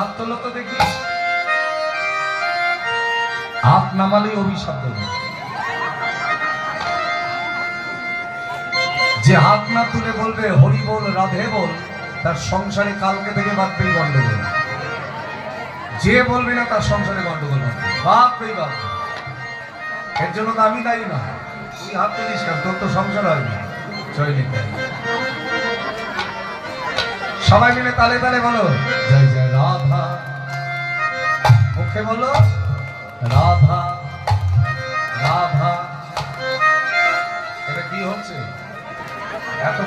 হাত তোলো তো দেখি। হাত নামালেই অভিশাপ দেবে। যে হাত না তুলে বলবে হরি বল রাধে বল, তার সংসারে কালকে থেকে বাঁধবেই গন্ডগোল। যে বলবে না তার সংসারে গন্ডগোল বাঁধবেই বাঁধবে। এর জন্য তো আমি দায়ী না। তুই হাত তুলিস না, তোর তো সংসার হয়নি। চয়নিক সবাই মিলে তালে তালে বলো জয় জয় রাধা। মুখে বলো রাধা রাধা। এটা কি হচ্ছে এত